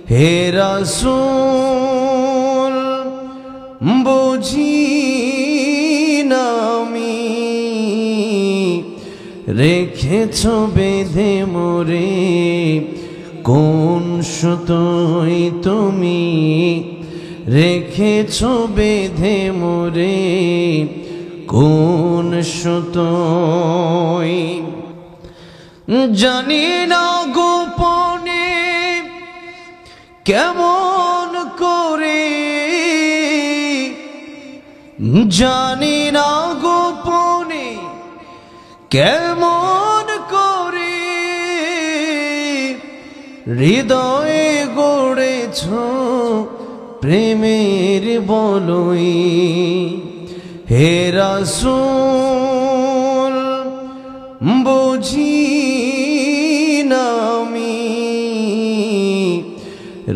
হে রাসূল বুঝি না আমি রেখেছ বেঁধে মোরে কোন সুতোয় তুমি রেখেছ বেঁধে মোরে কোন সুতোয় জানি না গোপনে কেমন করে জানি না গোপনে কেমন করে হৃদয়ে গড়েছ প্রেমের বলই হে রাসূল বুঝি না আমি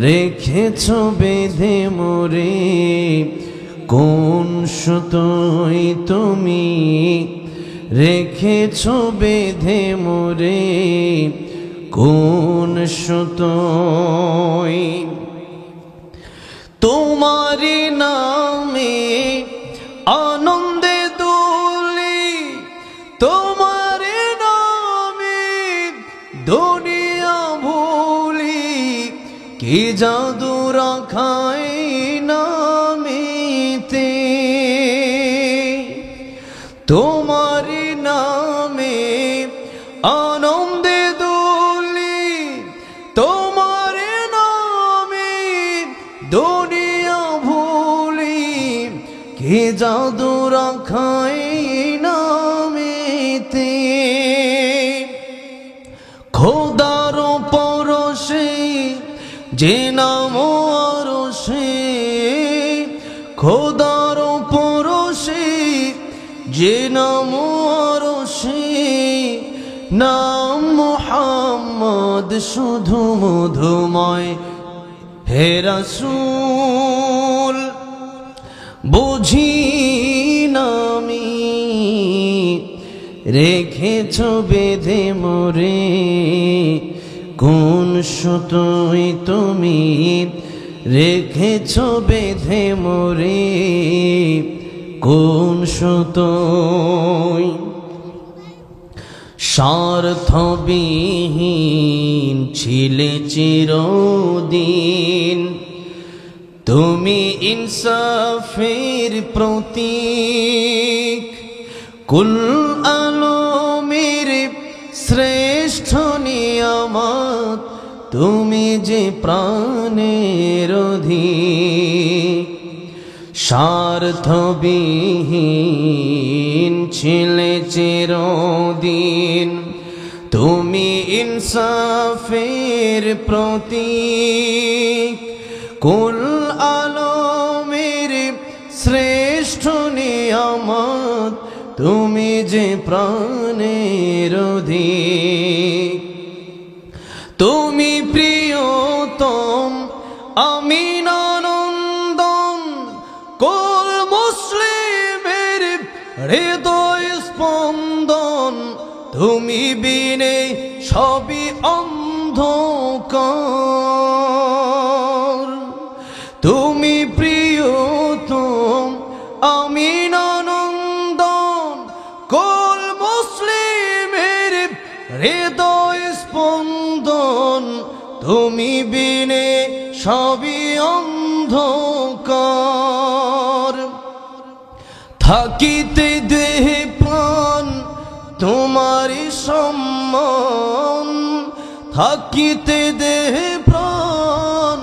রেখেছ বেঁধে মোরে কোন সুতোয় তুমি রেখেছ বেঁধে মোরে কোন সুতোয় তোমারি নামে আনন্দে দোলে তোমারি নামে দুনিয়া ভুলি কি জাদু রাখায় নামেতে তোমারি নামে আনন্দে দোলে তোমারি নামে দুনিয়া ভুলি কি জাদু রাখায় নামেতে খোদার পরশে যে নাম আরশে খোদার পরশে যে নাম আরশে নাম মুহাম্মদ শুধু মধুময় হে রাসূল বুঝি না আমি রেখেছ বেঁধে মোরে কোন সুতোয় তুমি রেখেছ বেঁধে মোরে কোন সুতোয় স্বার্থবিহীন ছিলে চিরদিন তুমি ইনসাফের প্রতীক কুল আলমের শ্রেষ্ঠ নিয়ামত তুমি যে প্রাণের অধিক স্বার্থবিহীন ছিলে চিরদিন তুমি ইনসাফের প্রতীক কুল আলমের শ্রেষ্ঠ নিয়ামত তুমি যে প্রাণের অধিক তুমি প্রিয়তম আমিনানন্দন কুল মুসলিমের হৃদয় স্পন্দন তুমি বিনে সবই অন্ধকার তুমি প্রিয়তম আমিনানন্দন কুল মুসলিমের হৃদয় স্পন্দন তুমি বিনে সবই অন্ধকার থাকিতে দেহে প্রাণ তোমারি সম্মান থাকিতে দেহে প্রাণ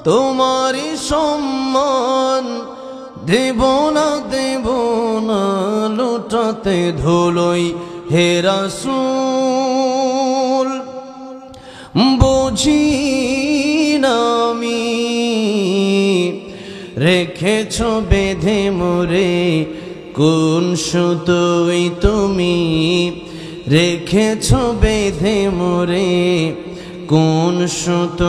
তোমারি সম্মান দেব না লুটাতে ধুলোই হে রাসূল বুঝি না আমি রেখেছ বেঁধে মোরে কোন সুতোয় তুমি রেখেছ বেঁধে মোরে কোন সুতোয়